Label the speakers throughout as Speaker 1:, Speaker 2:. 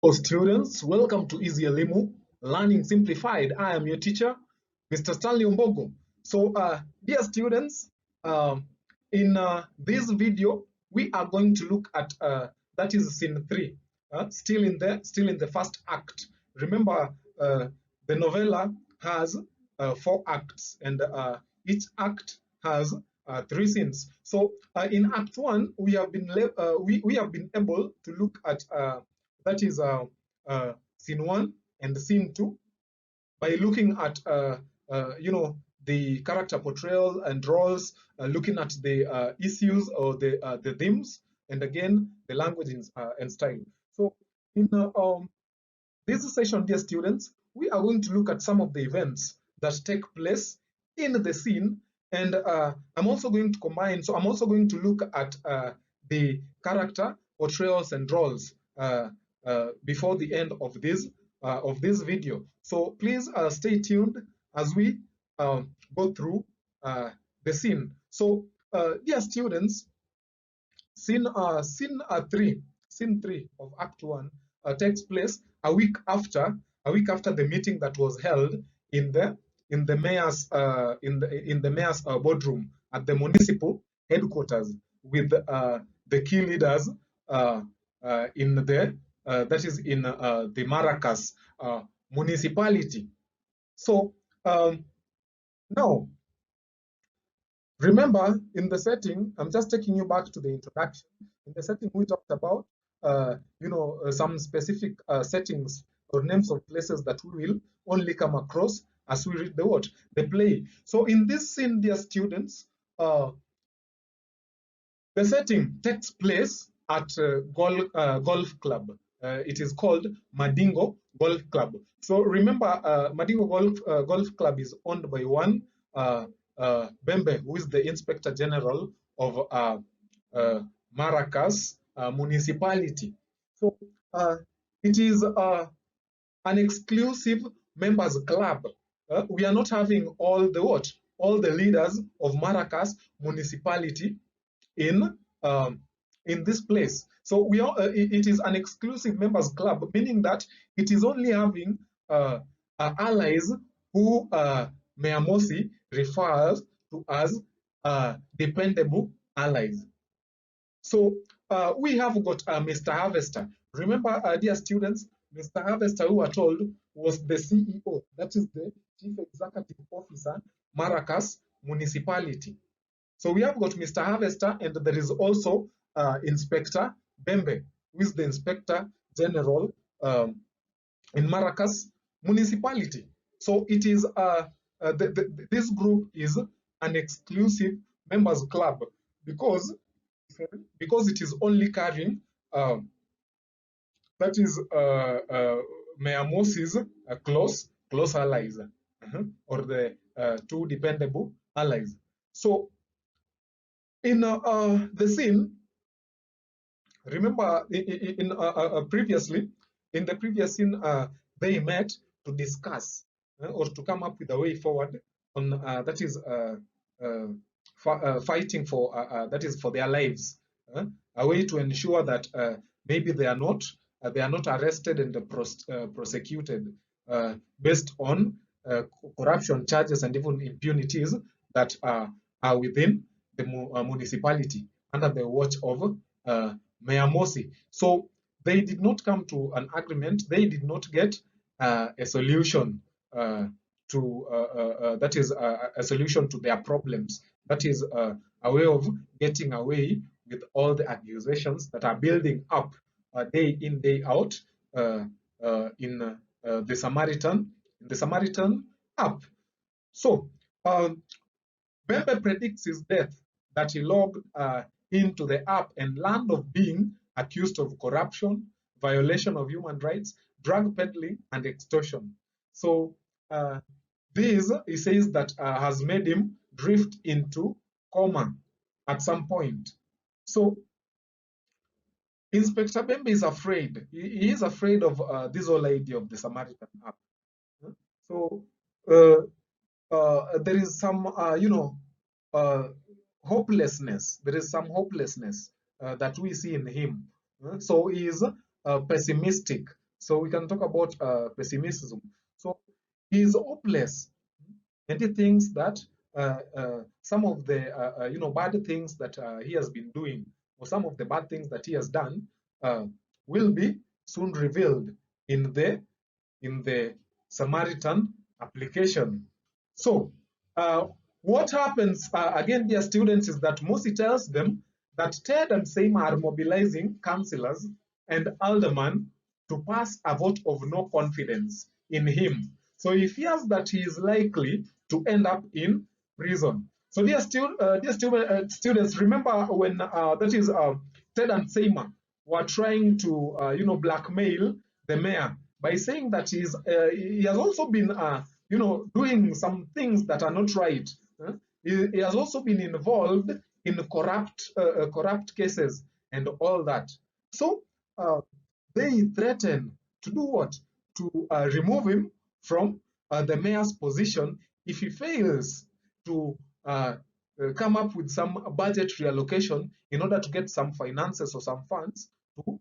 Speaker 1: Hello students, welcome to EasyElimu, Learning Simplified. I am your teacher, Mr. Stanley Umbogo. So dear students, in this video, we are going to look at, that is scene 3, still in the first act. Remember, the novella has 4 acts, and each act has 3 scenes. So in Act 1, we have been able to look at that is scene 1 and scene 2 by looking at the character portrayal and roles, looking at the issues or the themes, and again the language and style. So in this session, dear students, we are going to look at some of the events that take place in the scene, and I'm also going to combine. So I'm also going to look at the character portrayals and roles before the end of this video. So please stay tuned as we go through the scene. So dear students, scene 3 of Act 1 takes place a week after the meeting that was held in the mayor's boardroom at the municipal headquarters with the key leaders in the the Maracas municipality. So now, remember, in the setting, I'm just taking you back to the introduction. In the setting, we talked about, some specific settings or names of places that we will only come across as we read the play. So in this scene, dear students, the setting takes place at golf club. It is called Madingo Golf Club. So remember, Madingo Golf Club is owned by one Bembe, who is the Inspector General of Maracas municipality. So it is an exclusive members club. We are not having all the leaders of Maracas municipality in this place. So it is an exclusive members club, meaning that it is only having allies who Mayor Mosi refers to as dependable allies. So we have got Mr. Harvester. Remember, dear students, Mr. Harvester, who we are told was the CEO, that is the Chief Executive Officer, Maracas Municipality. So we have got Mr. Harvester, and there is also Inspector Bembe, who is the Inspector General in Maracas Municipality. So it is this group is an exclusive members club because it is only carrying that is Mayor Mosi's close allies, or the 2 dependable allies. So in the scene, remember previously, in the previous scene, they met to discuss or to come up with a way forward on that is fighting for that is for their lives, a way to ensure that maybe they are not arrested and prosecuted based on corruption charges and even impunities that are within the municipality under the watch of Mayor Mosi. So they did not come to an agreement. They did not get a solution that is a solution to their problems. That is a way of getting away with all the accusations that are building up day in, day out in the Samaritan app. So Bembe predicts his death, that he logged into the app and learned of being accused of corruption, violation of human rights, drug peddling, and extortion. So this, he says, that has made him drift into coma at some point. So Inspector Bembe is afraid. He is afraid of this whole idea of the Samaritan app. So there is some, hopelessness. There is some hopelessness that we see in him. So he is pessimistic. So we can talk about pessimism. So he is hopeless, and he thinks that some of the bad things that he has been doing, or some of the bad things that he has done, will be soon revealed in the Samaritan application. So what happens again, dear students, is that Mosi tells them that Ted and Seymour are mobilizing councillors and aldermen to pass a vote of no confidence in him. So he fears that he is likely to end up in prison. So dear students, remember when that is Ted and Seymour were trying to blackmail the mayor by saying that he has also been doing some things that are not right. He has also been involved in corrupt cases and all that. So they threaten to do what? To remove him from the mayor's position if he fails to come up with some budget reallocation in order to get some finances or some funds to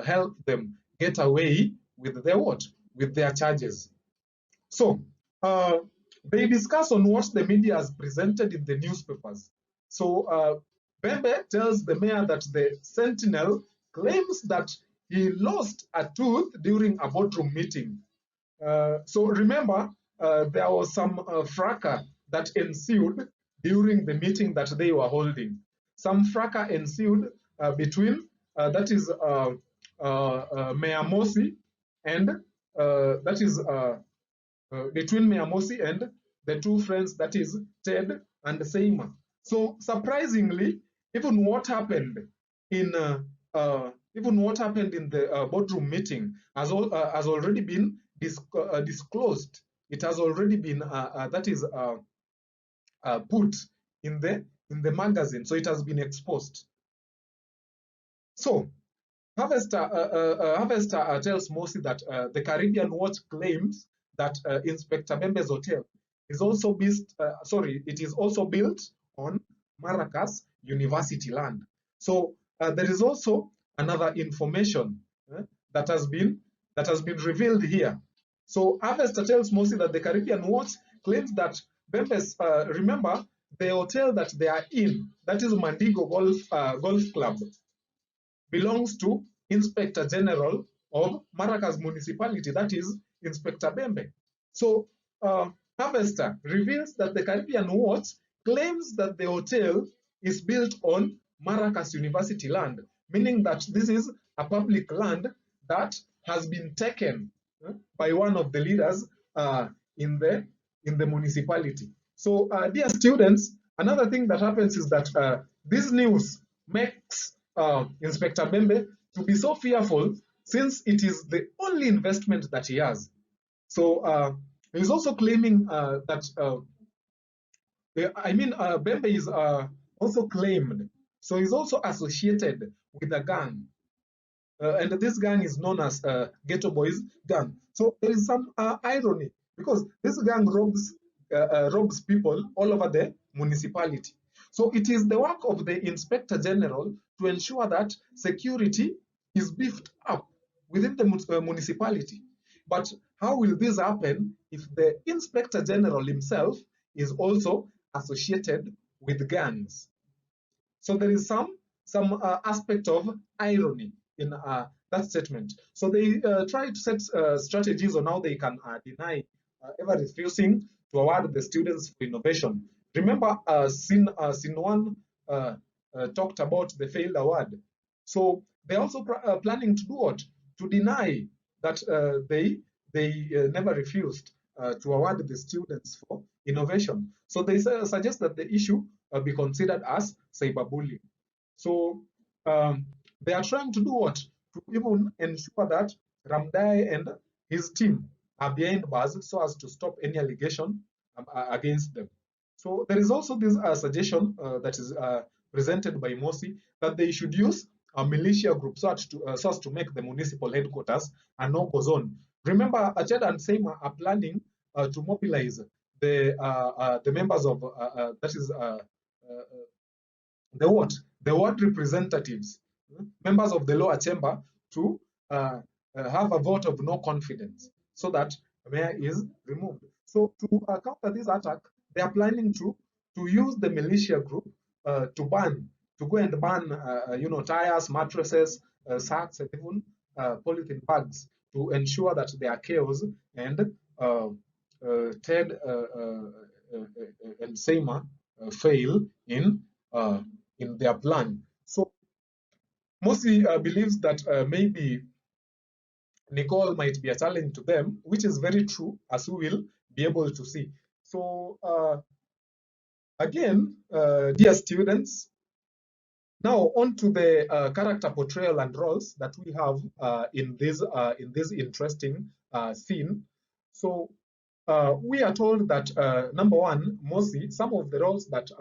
Speaker 1: help them get away with their what? With their charges. So they discuss on what the media has presented in the newspapers. So Bembe tells the mayor that the Sentinel claims that he lost a tooth during a boardroom meeting. So remember, there was some fracas that ensued during the meeting that they were holding. Some fracas ensued between, that is Mayor Mosi and that is between Miyamosi and the two friends, that is Ted and Seima. So surprisingly, even what happened in the boardroom meeting has already been disclosed. It has already been put in the magazine, so it has been exposed. So Harvester tells Mosi that the Caribbean Watch claims that Inspector Bembe's hotel is also it is also built on Maracas University land. So there is also another information that has been revealed here. So Harvester tells Mosi that the Caribbean Watch claims that Bembe's, remember, the hotel that they are in, that is Mandigo Golf Club, belongs to Inspector General of Maracas Municipality, that is Inspector Bembe. So Harvester reveals that the Caribbean Watch claims that the hotel is built on Maracas University land, meaning that this is a public land that has been taken by one of the leaders in the municipality. So dear students, another thing that happens is that this news makes Inspector Bembe to be so fearful, since it is the only investment that he has. So he's also claiming that Bembe is also claimed, so he's also associated with a gang, and this gang is known as Ghetto Boys Gang. So there is some irony, because this gang robs people all over the municipality. So it is the work of the Inspector General to ensure that security is beefed up within the municipality. But how will this happen if the Inspector General himself is also associated with gangs? So there is some aspect of irony in that statement. So they try to set strategies on how they can deny ever refusing to award the students for innovation. Remember, scene one talked about the failed award. So they're also planning to do what? To deny that they never refused to award the students for innovation. So they suggest that the issue be considered as cyberbullying. So they are trying to do what? To even ensure that Ramdai and his team are behind bars so as to stop any allegation against them. So there is also this suggestion that is presented by Mosi, that they should use a militia group so as to make the municipal headquarters a no-go zone. Remember, Achad and Seima are planning to mobilize the members of that is the what? The ward representatives, members of the lower chamber, to have a vote of no confidence so that the mayor is removed. So to counter this attack, they are planning to use the militia group to go and ban, tires, mattresses, sacks, and even polythene bags to ensure that there are chaos and Ted and Seymour fail in their plan. So Mosi believes that maybe Nicole might be a challenge to them, which is very true, as we will be able to see. So again, dear students, now on to the character portrayal and roles that we have in this interesting scene. So we are told that number one, Mosi, some of the roles that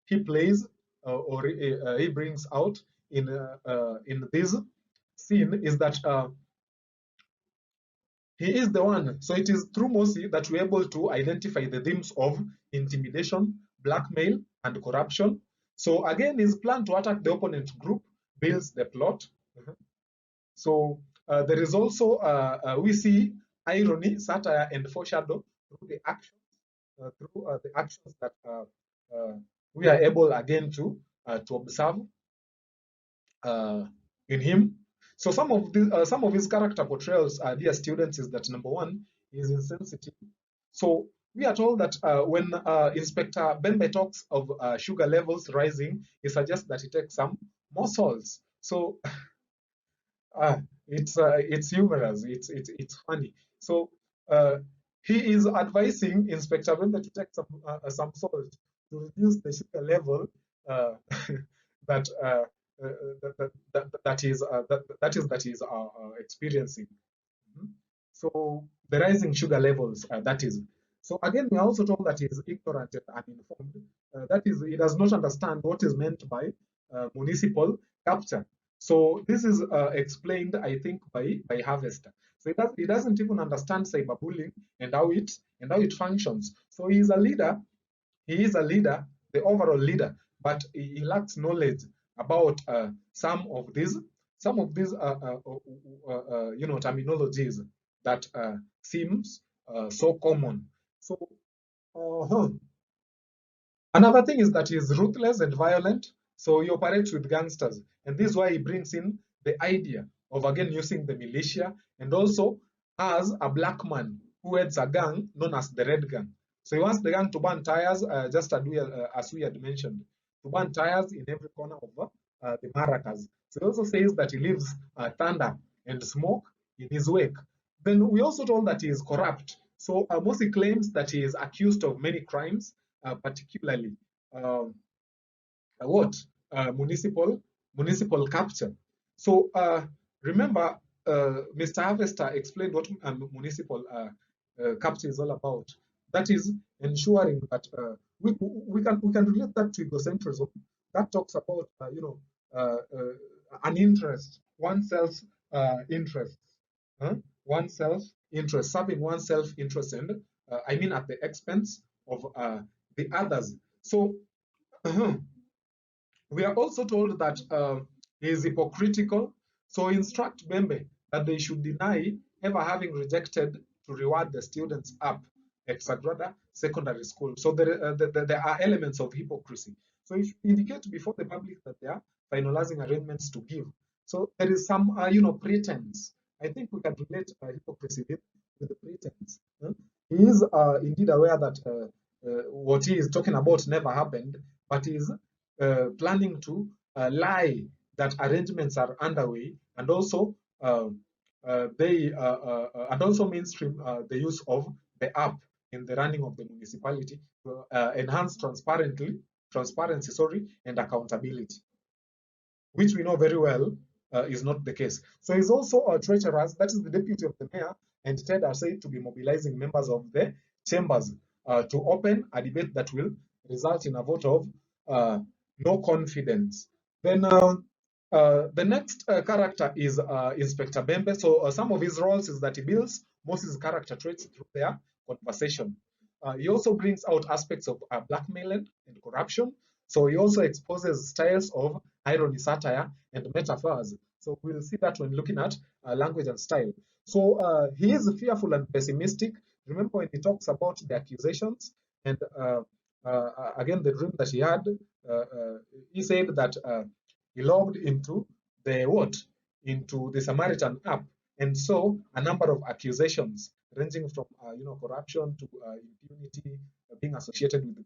Speaker 1: he plays or he brings out in this scene is that he is the one. So it is through Mosi that we're able to identify the themes of intimidation, blackmail, and corruption. So again, his plan to attack the opponent group builds the plot. So there is also, we see irony, satire, and foreshadow through the actions that we are able again to observe in him. So some of his character portrayals, dear students, is that number one, he is insensitive. So we are told that when Inspector Bembe talks of sugar levels rising, he suggests that he takes some more salts. So it's humorous. It's funny. So he is advising Inspector Bembe to take some salt to reduce the sugar level that that is experiencing. So the rising sugar levels, that is. So again, we are also told that he is ignorant and uninformed. That is, he does not understand what is meant by municipal capture. So this is explained, I think, by Harvester. So he doesn't even understand cyberbullying and how it functions. So he is a leader. He is a leader, the overall leader, but he lacks knowledge about some of these terminologies that seems so common. So another thing is that he's ruthless and violent. So he operates with gangsters, and this is why he brings in the idea of again using the militia, and also as a black man who heads a gang known as the Red Gang. So he wants the gang to burn tires, just as we had mentioned, to burn tires in every corner of the Maracas. So he also says that he leaves thunder and smoke in his wake. Then we also told that he is corrupt. So Mosi claims that he is accused of many crimes, particularly municipal capture. So remember, Mr. Harvester explained what municipal capture is all about. That is ensuring that we can relate that to egocentrism. That talks about an interest, oneself interest, oneself interest, serving oneself interest, and I mean at the expense of the others. So we are also told that he is hypocritical. So instruct Bembe that they should deny ever having rejected to reward the students up at Sagrada Secondary School. So there are elements of hypocrisy. So you should indicate before the public that they are finalizing arrangements to give. So there is some, pretense. I think we can relate hypocrisy with the pretense. He is indeed aware that what he is talking about never happened, but he is planning to lie that arrangements are underway, and also and also mainstream the use of the app in the running of the municipality to enhance transparency, and accountability, which we know very well is not the case. So he's also treacherous. That is the deputy of the mayor, and Ted are said to be mobilizing members of the chambers to open a debate that will result in a vote of no confidence. Then the next character is Inspector Bembe. So some of his roles is that he builds Moses' character traits through their conversation. He also brings out aspects of blackmail and corruption. So he also exposes styles of irony, satire, and metaphors So we'll see that when looking at language and style. So he is fearful and pessimistic. Remember when he talks about the accusations and again the dream that he had, he said that he logged into the what? Into the Samaritan app and saw a number of accusations ranging from corruption to impunity, being associated with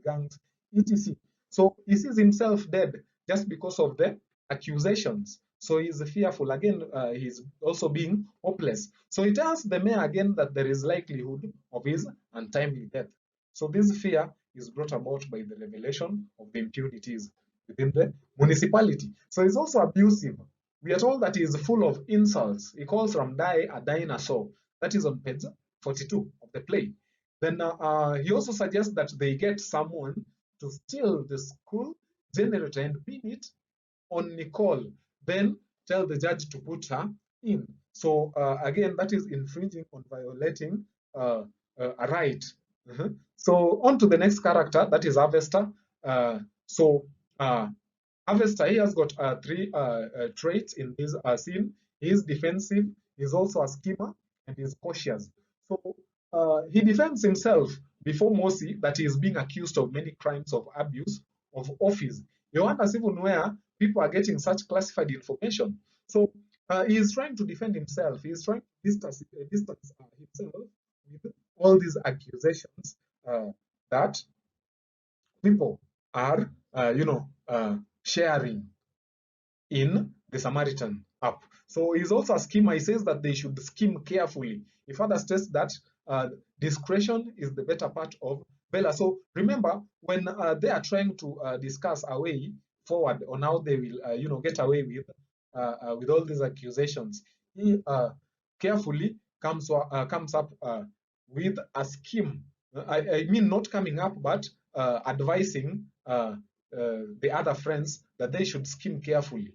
Speaker 1: gangs, etc. So he sees himself dead just because of the accusations. So he's fearful. Again, he's also being hopeless. So he tells the mayor again that there is likelihood of his untimely death. So this fear is brought about by the revelation of the impunities within the municipality. So he's also abusive. We are told that he is full of insults. He calls Ramdai a dinosaur. That is on page 42 of the play. Then he also suggests that they get someone to steal the school generator and pin it on Nicole, then tell the judge to put her in. So again, that is infringing on violating a right. So on to the next character, that is Harvester. So Harvester, he has got three traits in this scene. He is defensive, he's also a schemer, and he's cautious. So he defends himself before Mosi that he is being accused of many crimes of abuse of office. He wonders even where people are getting such classified information. So he is trying to defend himself. He is trying to distance himself with all these accusations that people are, sharing in the Samaritan app. So he's also a schemer. He says that they should scheme carefully. He further states that discretion is the better part of Bella. So remember, when they are trying to discuss a way forward on how they will, get away with all these accusations, he carefully comes up with a scheme. I mean, not coming up, but advising the other friends that they should scheme carefully.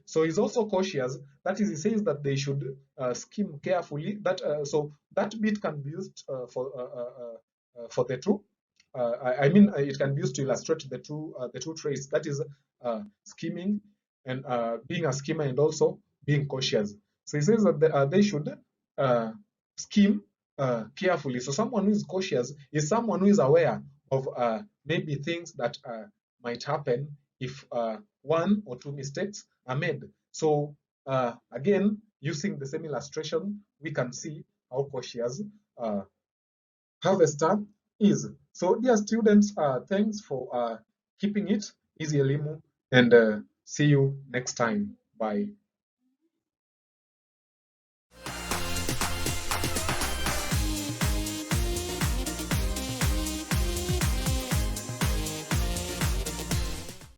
Speaker 1: So he's also cautious. That is, he says that they should scheme carefully. So that bit can be used for the two. I mean, it can be used to illustrate the two traits. That is, scheming and being a schemer, and also being cautious. So he says that they should scheme carefully. So someone who is cautious is someone who is aware of maybe things that might happen if one or two mistakes are made. So again, using the same illustration, we can see how cautious Harvester is. So dear students, thanks for keeping it EasyElimu, and see you next time. Bye.